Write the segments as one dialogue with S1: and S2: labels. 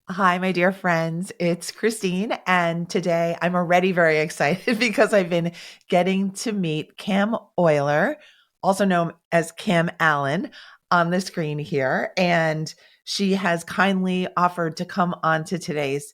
S1: Hi, my dear friends. It's Christine, and today I'm already very excited because I've been getting to meet Cam Oyler, also known as Cam Allen, on the screen here. And she has kindly offered to come on to today's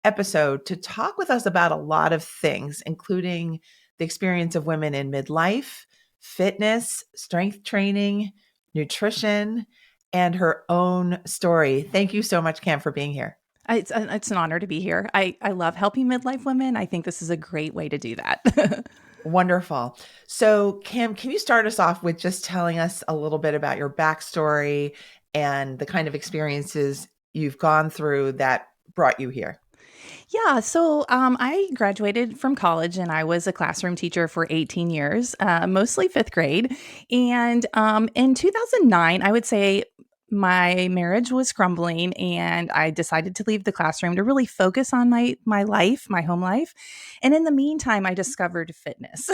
S1: episode to talk with us about a lot of things, including the experience of women in midlife, fitness, strength training, nutrition, and her own story. Thank you so much, Cam, for being here.
S2: It's an honor to be here. I love helping midlife women. I think this is a great way to do that.
S1: Wonderful. So, Cam, can you start us off with just telling us a little bit about your backstory and the kind of experiences you've gone through that brought you here?
S2: I graduated from college and I was a classroom teacher for 18 years, mostly fifth grade. And in 2009, I would say my marriage was crumbling and I decided to leave the classroom to really focus on my life, my home life. And in the meantime, I discovered fitness.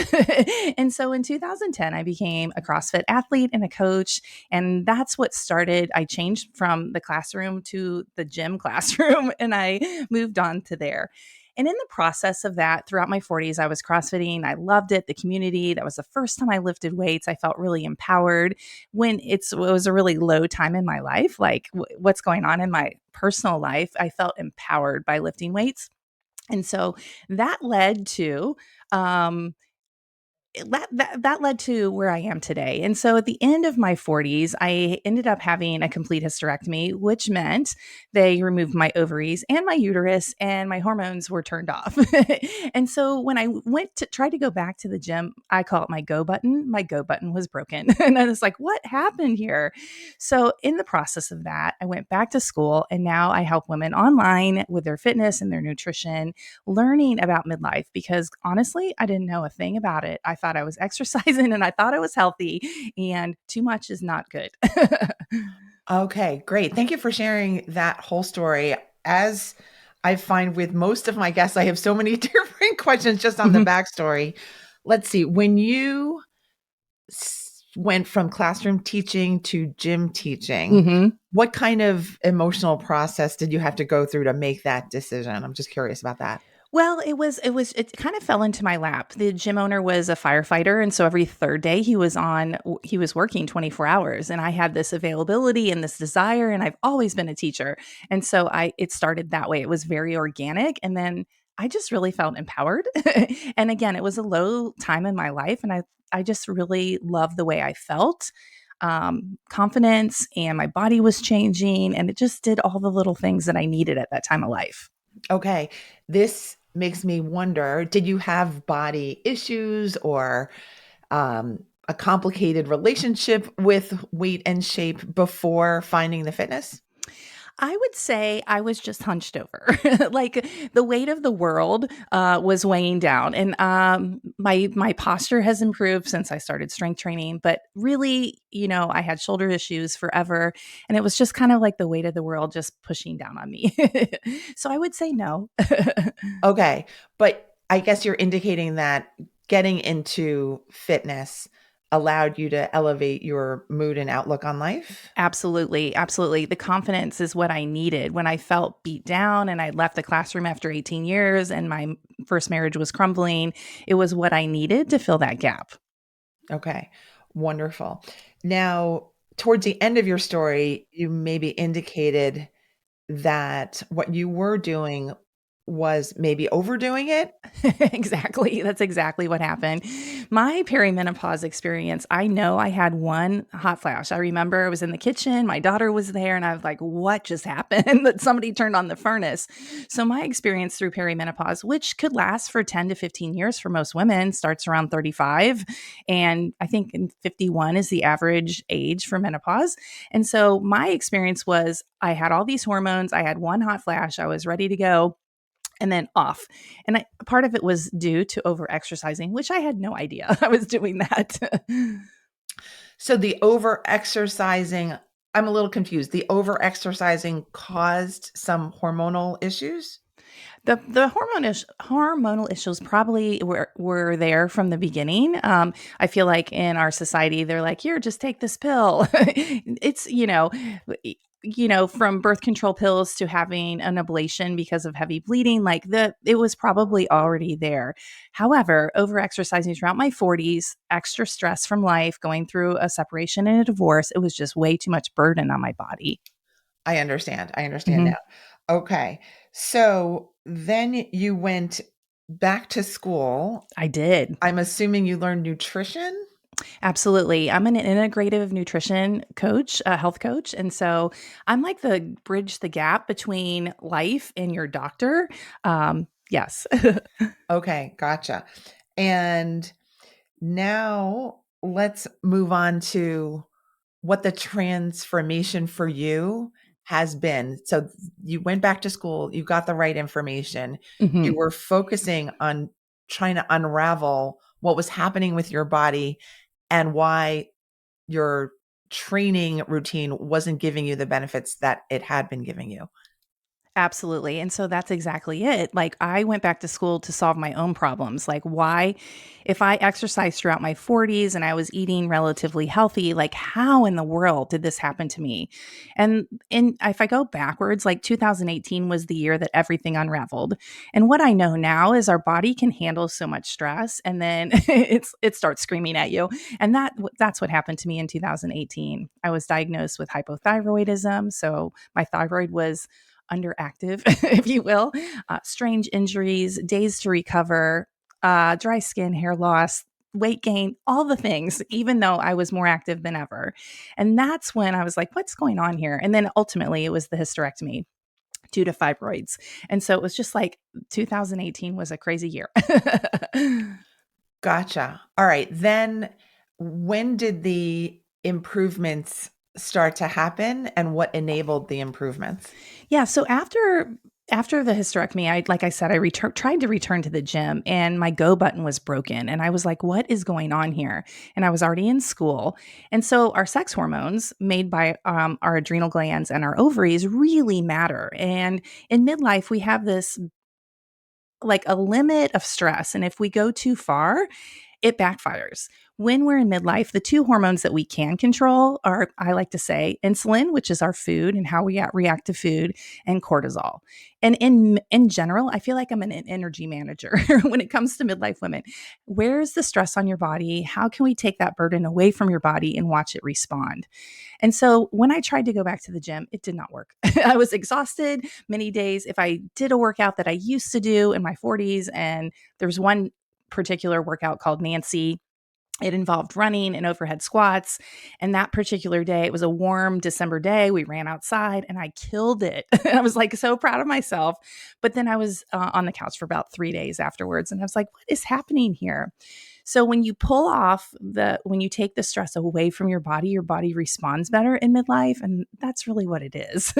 S2: And so in 2010, I became a CrossFit athlete and a coach. And that's what started. I changed from the classroom to the gym classroom and I moved on to there. And in the process of that, throughout my 40s, I was CrossFitting. I loved it, the community. That was the first time I lifted weights. I felt really empowered when it was a really low time in my life, like what's going on in my personal life. I felt empowered by lifting weights. And so that led to um, that led to where I am today. And so at the end of my 40s, I ended up having a complete hysterectomy, which meant they removed my ovaries and my uterus and my hormones were turned off. And so when I went to try to go back to the gym, I call it my go button. My go button was broken. And I was like, what happened here? So in the process of that, I went back to school and now I help women online with their fitness and their nutrition learning about midlife because honestly, I didn't know a thing about it. I thought I was exercising and I thought I was healthy, and too much is not good.
S1: Okay, great. Thank you for sharing that whole story. As I find with most of my guests, I have so many different questions just on the
S2: Mhm.
S1: backstory. Let's see. When you went from classroom teaching to gym teaching,
S2: Mhm.
S1: what kind of emotional process did you have to go through to make that decision? I'm just curious about that.
S2: Well, it kind of fell into my lap. The gym owner was a firefighter, and so every third day he was working 24 hours, and I had this availability and this desire, and I've always been a teacher. And so I it started that way. It was very organic, and then I just really felt empowered. And again, it was a low time in my life, and I just really loved the way I felt. Confidence and my body was changing, and it just did all the little things that I needed at that time of life.
S1: Okay. This makes me wonder, did you have body issues or a complicated relationship with weight and shape before finding the fitness?
S2: I would say I was just hunched over. Like the weight of the world was weighing down, and my posture has improved since I started strength training. But really, I had shoulder issues forever, and it was just kind of like the weight of the world just pushing down on me. So I would say no.
S1: Okay. But I guess you're indicating that getting into fitness allowed you to elevate your mood and outlook on life?
S2: Absolutely, absolutely. The confidence is what I needed when I felt beat down and I left the classroom after 18 years and my first marriage was crumbling. It was what I needed to fill that gap.
S1: Okay. Wonderful. Now, towards the end of your story, you maybe indicated that what you were doing was maybe overdoing it?
S2: Exactly. That's exactly what happened. My perimenopause experience, I know I had one hot flash. I remember I was in the kitchen, my daughter was there, and I was like, what just happened? That somebody turned on the furnace. So, my experience through perimenopause, which could last for 10 to 15 years for most women, starts around 35. And I think in 51 is the average age for menopause. And so, my experience was I had all these hormones, I had one hot flash, I was ready to go and then off. And part of it was due to over exercising, which I had no idea I was doing that.
S1: So the over exercising, I'm a little confused. The over exercising caused some hormonal issues?
S2: The hormonal issues probably were there from the beginning. I feel like in our society, they're like, here, just take this pill. It's from birth control pills to having an ablation because of heavy bleeding, it was probably already there. However, over exercising throughout my 40s, extra stress from life, going through a separation and a divorce, it was just way too much burden on my body.
S1: I understand. I understand
S2: Mhm.
S1: now. Okay. So then you went back to school.
S2: I did.
S1: I'm assuming you learned nutrition?
S2: Absolutely. I'm an integrative nutrition coach, a health coach. And so I'm like the bridge the gap between life and your doctor. Yes.
S1: Okay, gotcha. And now let's move on to what the transformation for you has been. So you went back to school, you got the right information, you
S2: Mhm.
S1: were focusing on trying to unravel what was happening with your body and why your training routine wasn't giving you the benefits that it had been giving you.
S2: Absolutely. And so that's exactly it. Like I went back to school to solve my own problems. Like why if I exercised throughout my 40s and I was eating relatively healthy, like how in the world did this happen to me? And if I go backwards, like 2018 was the year that everything unraveled. And what I know now is our body can handle so much stress and then it starts screaming at you. And that's what happened to me in 2018. I was diagnosed with hypothyroidism, so my thyroid was underactive, if you will, strange injuries, days to recover, dry skin, hair loss, weight gain, all the things, even though I was more active than ever. And that's when I was like, what's going on here? And then ultimately it was the hysterectomy due to fibroids. And so it was just like 2018 was a crazy year.
S1: Gotcha. All right. Then when did the improvements start to happen and what enabled the improvements?
S2: Yeah, so after the hysterectomy, like I said, tried to return to the gym and my go button was broken and I was like, what is going on here? And I was already in school. And so our sex hormones made by our adrenal glands and our ovaries really matter. And in midlife, we have this like a limit of stress. And if we go too far, it backfires. When we're in midlife, the two hormones that we can control are, I like to say, insulin, which is our food and how we react to food, and cortisol. And in general, I feel like I'm an energy manager when it comes to midlife women. Where's the stress on your body? How can we take that burden away from your body and watch it respond? And so when I tried to go back to the gym, it did not work. I was exhausted many days. If I did a workout that I used to do in my 40s, and there was one particular workout called Nancy. It involved running and overhead squats. And that particular day, it was a warm December day. We ran outside and I killed it. I was like so proud of myself. But then I was on the couch for about 3 days afterwards. And I was like, what is happening here? So when you take the stress away from your body responds better in midlife. And that's really what it is.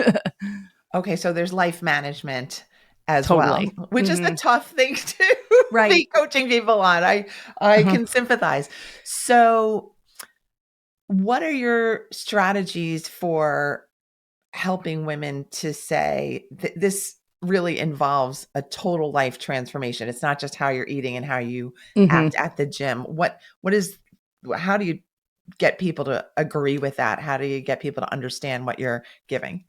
S1: Okay, so there's life management as well,
S2: Totally.
S1: which is the
S2: Hmm.
S1: tough thing to
S2: Right.
S1: be coaching people on. I
S2: Uh-huh.
S1: can sympathize. So, what are your strategies for helping women to say this really involves a total life transformation? It's not just how you're eating and how you
S2: Hmm.
S1: act at the gym. What is how do you get people to agree with that? How do you get people to understand what you're giving?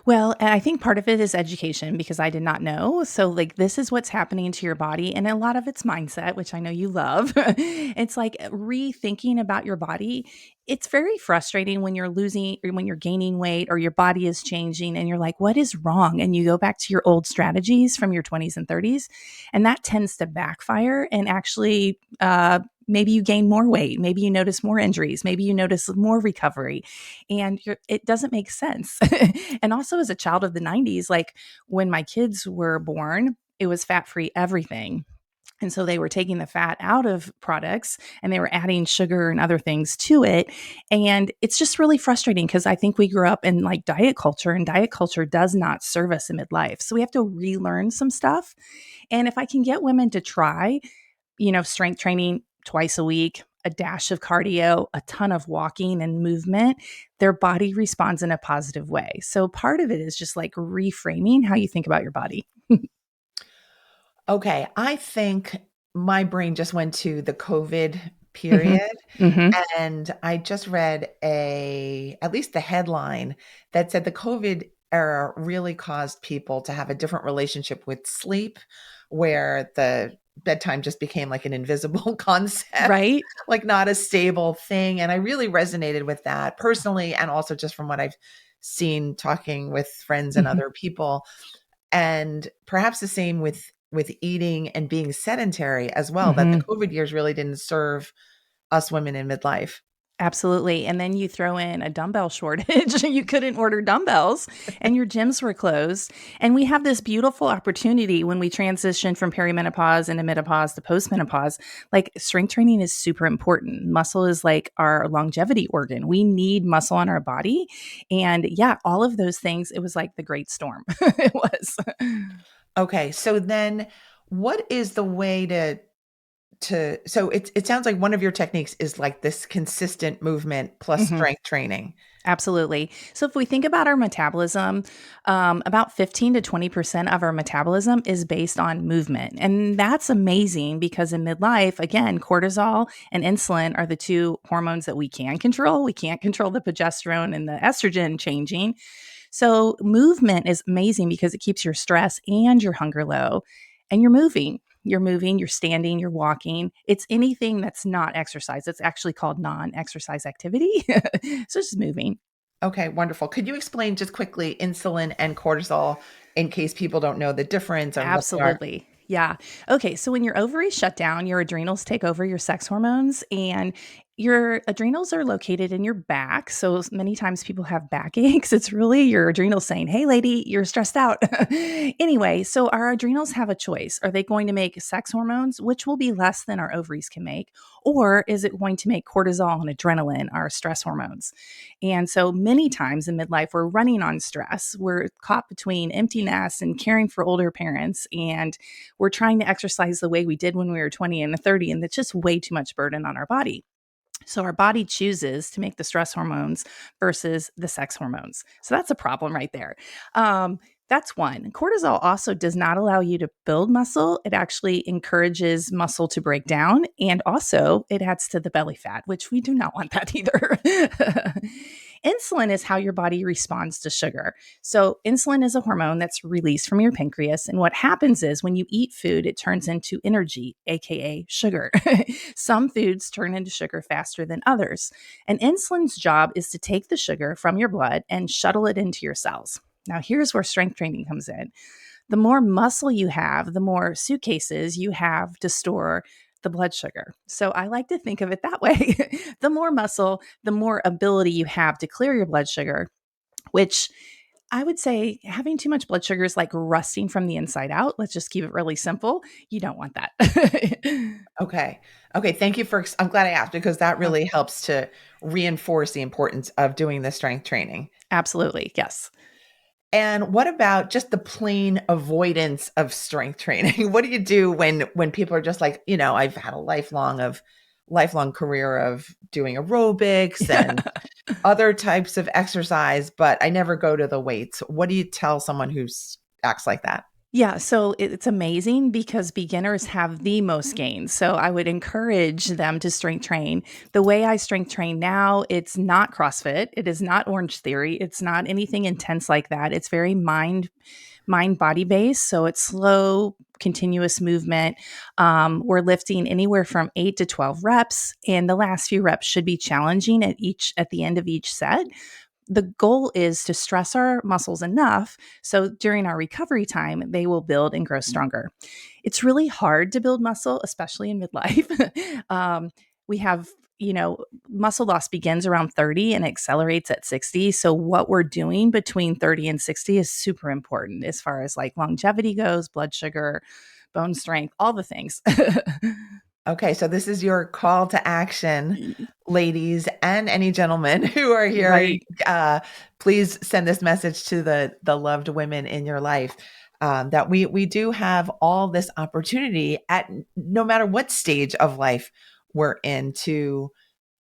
S2: Well, and I think part of it is education because I did not know. So, like, this is what's happening to your body. And a lot of it's mindset, which I know you love. It's like rethinking about your body. It's very frustrating when you're losing or when you're gaining weight or your body is changing and you're like, what is wrong? And you go back to your old strategies from your 20s and 30s. And that tends to backfire and actually, maybe you gain more weight. Maybe you notice more injuries. Maybe you notice more recovery and it doesn't make sense. And also as a child of the 90s, like when my kids were born, it was fat free everything. And so they were taking the fat out of products and they were adding sugar and other things to it. And it's just really frustrating because I think we grew up in like diet culture and diet culture does not serve us in midlife. So we have to relearn some stuff. And if I can get women to try, strength training twice a week, a dash of cardio, a ton of walking and movement, their body responds in a positive way. So part of it is just like reframing how you think about your body.
S1: Okay, I think my brain just went to the COVID
S2: Mhm.
S1: period.
S2: Mhm.
S1: And I just read at least the headline that said the COVID era really caused people to have a different relationship with sleep, where the bedtime just became like an invisible concept,
S2: Right?
S1: like not a stable thing. And I really resonated with that personally, and also just from what I've seen talking with friends and
S2: Mhm.
S1: other people. And perhaps the same with eating and being sedentary as well, that the
S2: Mhm.
S1: COVID years really didn't serve us women in midlife.
S2: Absolutely, and then you throw in a dumbbell shortage, you couldn't order dumbbells, and your gyms were closed, and we have this beautiful opportunity when we transition from perimenopause into menopause to postmenopause. Like, strength training is super important. Muscle is like our longevity organ. We need muscle on our body, and yeah, all of those things, it was like the great storm. It was.
S1: Okay, so then what is the way to so it sounds like one of your techniques is like this consistent movement plus
S2: Mhm.
S1: strength training.
S2: Absolutely. So if we think about our metabolism, about 15 to 20% of our metabolism is based on movement. And that's amazing because in midlife, again, cortisol and insulin are the two hormones that we can control. We can't control the progesterone and the estrogen changing. So movement is amazing because it keeps your stress and your hunger low, and you're moving. You're moving, you're standing, you're walking. It's anything that's not exercise. It's actually called non exercise activity. So it's just moving.
S1: Okay, wonderful. Could you explain just quickly insulin and cortisol in case people don't know the difference and what they are?
S2: Absolutely. Yeah. Okay. So when your ovaries shut down, your adrenals take over your sex hormones, and your adrenals are located in your back. So many times people have backaches. It's really your adrenals saying, "Hey, lady, you're stressed out." Anyway, so our adrenals have a choice. Are they going to make sex hormones, which will be less than our ovaries can make? Or is it going to make cortisol and adrenaline, our stress hormones? And so many times in midlife, we're running on stress. We're caught between empty nest and caring for older parents. And we're trying to exercise the way we did when we were 20 and 30. And it's just way too much burden on our body. So our body chooses to make the stress hormones versus the sex hormones. So that's a problem right there. That's one. Cortisol also does not allow you to build muscle. It actually encourages muscle to break down. And also, it adds to the belly fat, which we do not want that either. Insulin is how your body responds to sugar. So, insulin is a hormone that's released from your pancreas. And what happens is when you eat food, it turns into energy, AKA sugar. Some foods turn into sugar faster than others. And insulin's job is to take the sugar from your blood and shuttle it into your cells. Now, here's where strength training comes in. The more muscle you have, the more suitcases you have to store the blood sugar. So I like to think of it that way. The more muscle, the more ability you have to clear your blood sugar, which I would say having too much blood sugar is like rusting from the inside out. Let's just keep it really simple. You don't want that.
S1: Okay. Okay, thank you I'm glad I asked because that
S2: Oh,
S1: really helps to reinforce the importance of doing the strength training.
S2: absolutely. Yes.
S1: And what about just the plain avoidance of strength training? What do you do when people are just like, I've had a lifelong career of doing aerobics and other types of exercise, but I never go to the weights. What do you tell someone acts like that?
S2: Yeah, so it's amazing because beginners have the most gains. So I would encourage them to strength train. The way I strength train now, it's not CrossFit, it is not Orange Theory, it's not anything intense like that. It's very mind body based, so it's slow continuous movement. We're lifting anywhere from 8 to 12 reps, and the last few reps should be challenging at the end of each set. The goal is to stress our muscles enough so during our recovery time, they will build and grow stronger. It's really hard to build muscle, especially in midlife. We have, muscle loss begins around 30 and accelerates at 60. So, what we're doing between 30 and 60 is super important as far as like longevity goes, blood sugar, bone strength, all the things.
S1: Okay, so this is your call to action, ladies and any gentlemen who are here.
S2: Right.
S1: Please send this message to the loved women in your life, that we do have all this opportunity at no matter what stage of life we're in, to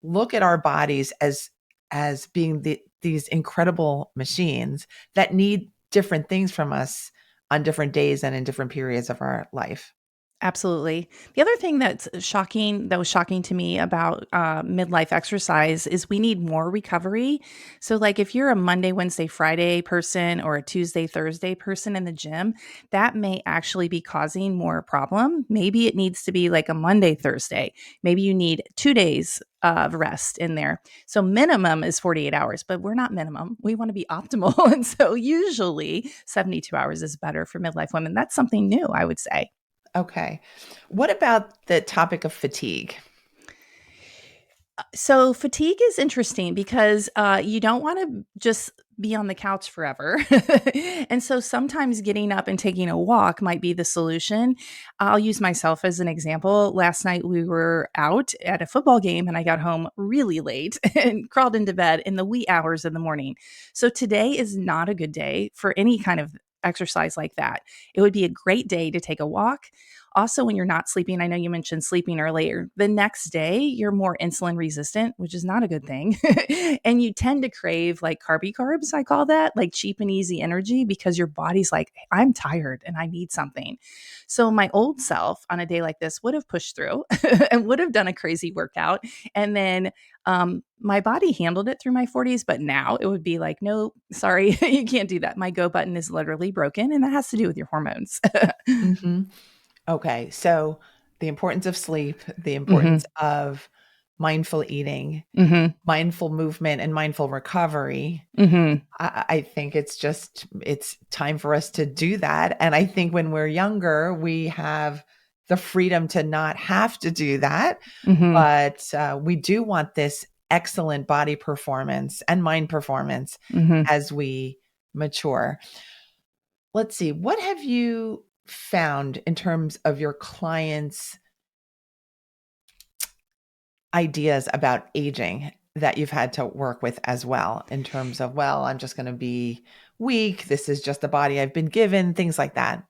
S1: look at our bodies as being these incredible machines that need different things from us on different days and in different periods of our life.
S2: Absolutely. The other thing that was shocking to me about midlife exercise is we need more recovery. So, like if you're a Monday, Wednesday, Friday person or a Tuesday, Thursday person in the gym, that may actually be causing more problem. Maybe it needs to be like a Monday, Thursday. Maybe you need 2 days of rest in there. So, minimum is 48 hours, but we're not minimum. We want to be optimal. And so, usually 72 hours is better for midlife women. That's something new, I would say.
S1: Okay. What about the topic of fatigue?
S2: So fatigue is interesting because you don't want to just be on the couch forever. And so sometimes getting up and taking a walk might be the solution. I'll use myself as an example. Last night we were out at a football game and I got home really late and crawled into bed in the wee hours of the morning. So today is not a good day for any kind of exercise like that. It would be a great day to take a walk. Also, when you're not sleeping, I know you mentioned sleeping earlier, the next day you're more insulin resistant, which is not a good thing. And you tend to crave like carby carbs, I call that, like cheap and easy energy because your body's like, I'm tired and I need something. So my old self on a day like this would have pushed through and would have done a crazy workout. And then my body handled it through my 40s, but now it would be like, no, sorry, you can't do that. My go button is literally broken, and that has to do with your hormones.
S1: Hmm. Okay. So the importance of sleep, the
S2: Hmm.
S1: importance of mindful eating,
S2: Hmm.
S1: mindful movement, and mindful recovery.
S2: Hmm.
S1: I think it's time for us to do that. And I think when we're younger, we have the freedom to not have to do that.
S2: Hmm.
S1: But we do want this excellent body performance and mind performance
S2: Hmm.
S1: as we mature. Let's see, what have you found in terms of your clients' ideas about aging that you've had to work with as well, in terms of, well, I'm just going to be weak. This is just the body I've been given, things like that.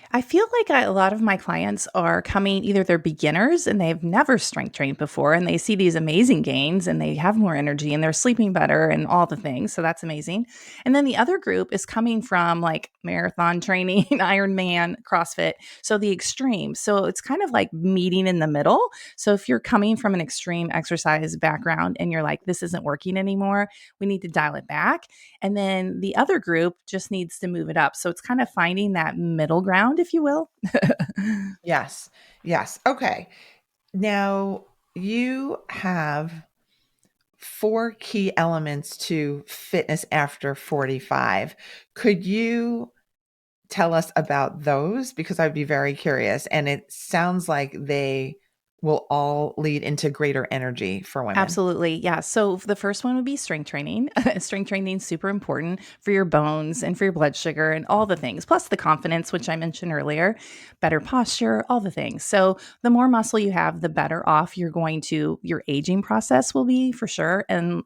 S2: I feel like a lot of my clients are coming, either they're beginners and they've never strength trained before and they see these amazing gains and they have more energy and they're sleeping better and all the things. So that's amazing. And then the other group is coming from like marathon training, Ironman, CrossFit. So the extremes. So it's kind of like meeting in the middle. So if you're coming from an extreme exercise background and you're like, this isn't working anymore, we need to dial it back. And then the other group just needs to move it up. So it's kind of finding that middle ground, if you will.
S1: Yes. Yes. Okay. Now, you have four key elements to fitness after 45. Could you tell us about those? Because I'd be very curious. And it sounds like they will all lead into greater energy for women.
S2: Absolutely. Yeah. So the first one would be strength training. Strength training is super important for your bones and for your blood sugar and all the things, plus the confidence, which I mentioned earlier, better posture, all the things. So the more muscle you have, the better off your aging process will be for sure. And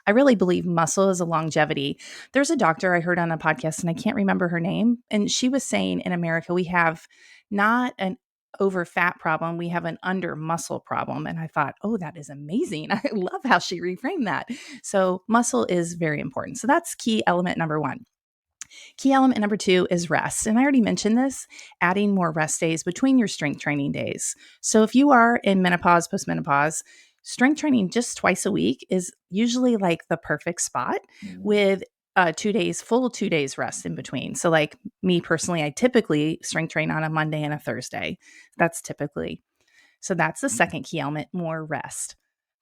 S2: I really believe muscle is a longevity. There's a doctor I heard on a podcast, and I can't remember her name. And she was saying in America, we have not an over fat problem, we have an under muscle problem. And I thought, oh, that is amazing. I love how she reframed that. So, muscle is very important. So, that's key element number one. Key element number two is rest. And I already mentioned this, adding more rest days between your strength training days. So, if you are in menopause, postmenopause, strength training just twice a week is usually like the perfect spot with 2 days, full 2 days rest in between. So, like me personally, I typically strength train on a Monday and a Thursday. That's typically. So, that's the second key element, more rest.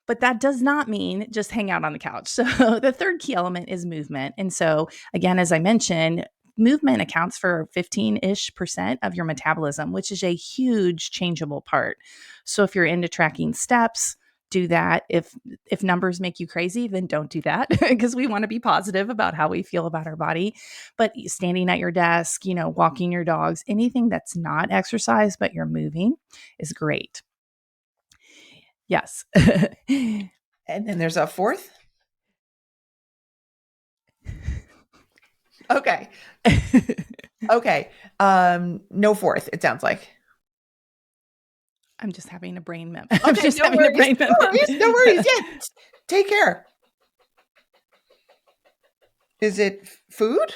S2: But that does not mean just hang out on the couch. So the third key element is movement. And so, again, as I mentioned, movement accounts for 15-ish% of your metabolism, which is a huge changeable part. So if you're into tracking steps, do that. If numbers make you crazy, then don't do that because we want to be positive about how we feel about our body. But standing at your desk, walking your dogs, anything that's not exercise but you're moving is great. Yes.
S1: And then there's a fourth. Okay. Okay. No fourth, it sounds like.
S2: I'm just having a brain mem. I'm
S1: Okay,
S2: just
S1: no
S2: having a
S1: worries.
S2: brain
S1: No worries. No worries.
S2: mem.
S1: Yeah. Take care. Is it food?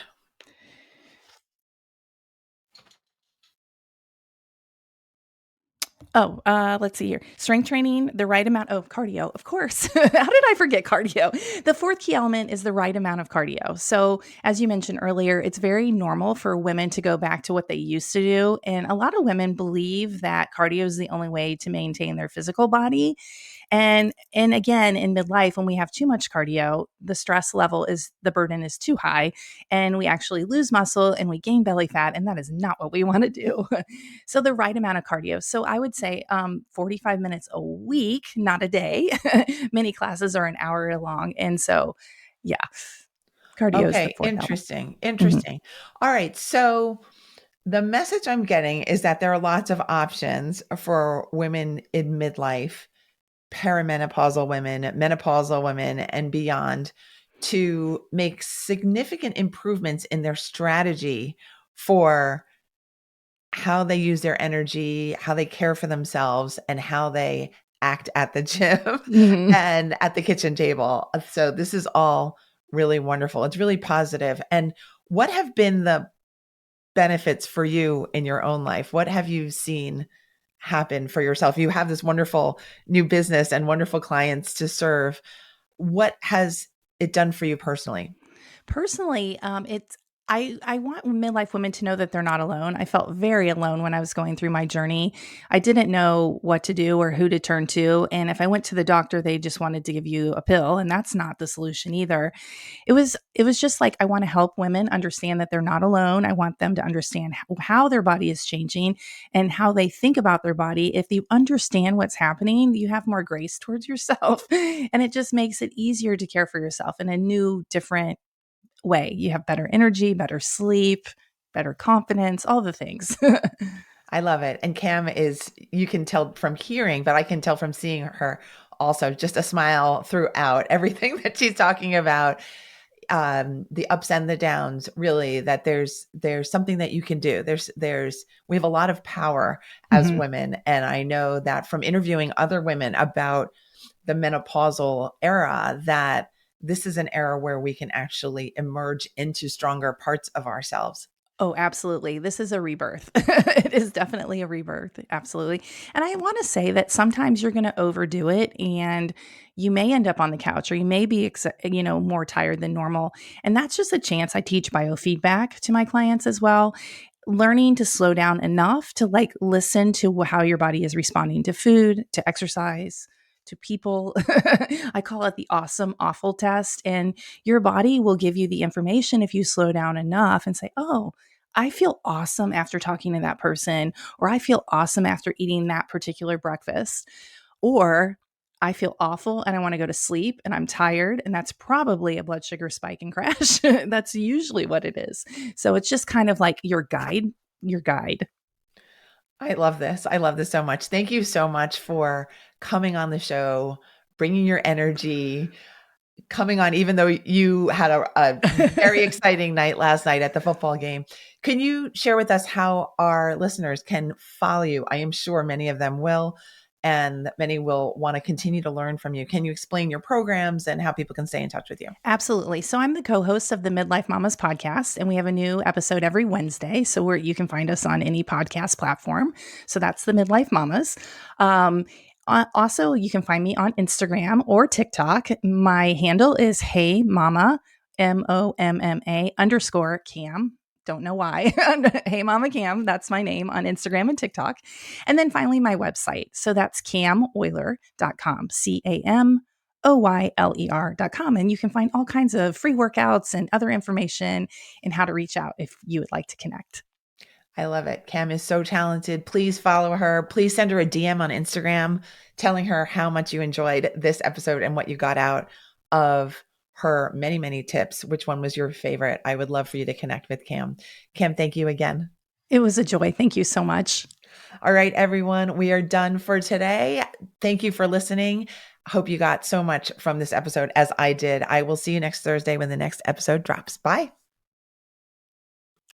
S2: Let's see here. Strength training, the right amount of cardio, of course. How did I forget cardio? The fourth key element is the right amount of cardio. So, as you mentioned earlier, it's very normal for women to go back to what they used to do. And a lot of women believe that cardio is the only way to maintain their physical body. And again, in midlife, when we have too much cardio, the stress level is the burden is too high, and we actually lose muscle and we gain belly fat, and that is not what we want to do. So the right amount of cardio. So I would say 45 minutes a week, not a day. Many classes are an hour long, and so yeah, cardio is the
S1: Okay,
S2: fourth element.
S1: interesting.
S2: Mhm.
S1: Interesting. All right. So the message I'm getting is that there are lots of options for women in midlife, perimenopausal women, menopausal women, and beyond to make significant improvements in their strategy for how they use their energy, how they care for themselves, and how they act at the gym
S2: Mhm.
S1: and at the kitchen table. So this is all really wonderful. It's really positive. And what have been the benefits for you in your own life? What have you seen happen for yourself? You have this wonderful new business and wonderful clients to serve. What has it done for you personally?
S2: Personally, it's I want midlife women to know that they're not alone. I felt very alone when I was going through my journey. I didn't know what to do or who to turn to, and if I went to the doctor, they just wanted to give you a pill, and that's not the solution either. It was just like I want to help women understand that they're not alone. I want them to understand how their body is changing and how they think about their body. If you understand what's happening, you have more grace towards yourself, and it just makes it easier to care for yourself in a new, different way. You have better energy, better sleep, better confidence, all the things.
S1: I love it. And Cam is, you can tell from hearing, but I can tell from seeing her also, just a smile throughout everything that she's talking about, the ups and the downs, really, that there's something that you can do. We have a lot of power as
S2: Mhm.
S1: women. And I know that from interviewing other women about the menopausal era, that this is an era where we can actually emerge into stronger parts of ourselves.
S2: Oh, absolutely. This is a rebirth. It is definitely a rebirth. Absolutely. And I want to say that sometimes you're going to overdo it and you may end up on the couch or you may be more tired than normal. And that's just a chance. I teach biofeedback to my clients as well. Learning to slow down enough to like listen to how your body is responding to food, to exercise, to people. I call it the awesome awful test. And your body will give you the information if you slow down enough and say, oh, I feel awesome after talking to that person, or I feel awesome after eating that particular breakfast, or I feel awful and I want to go to sleep and I'm tired. And that's probably a blood sugar spike and crash. That's usually what it is. So it's just kind of like your guide.
S1: I love this. I love this so much. Thank you so much for coming on the show, bringing your energy, coming on, even though you had a very exciting night last night at the football game. Can you share with us how our listeners can follow you? I am sure many of them will, and many will want to continue to learn from you. Can you explain your programs and how people can stay in touch with you?
S2: Absolutely. So I'm the co-host of the Midlife Mamas podcast, and we have a new episode every Wednesday. So where you can find us on any podcast platform. So that's the Midlife Mamas. Also, you can find me on Instagram or TikTok. My handle is Hey Mama MOMMA underscore Cam. Don't know why. Hey Mama Cam. That's my name on Instagram and TikTok. And then finally, my website. So that's camoyler.com. CAMOYLER.com. And you can find all kinds of free workouts and other information and how to reach out if you would like to connect.
S1: I love it. Cam is so talented. Please follow her. Please send her a DM on Instagram telling her how much you enjoyed this episode and what you got out of her many, many tips. Which one was your favorite? I would love for you to connect with Cam. Cam, thank you again.
S2: It was a joy. Thank you so much.
S1: All right, everyone, we are done for today. Thank you for listening. Hope you got so much from this episode as I did. I will see you next Thursday when the next episode drops. Bye.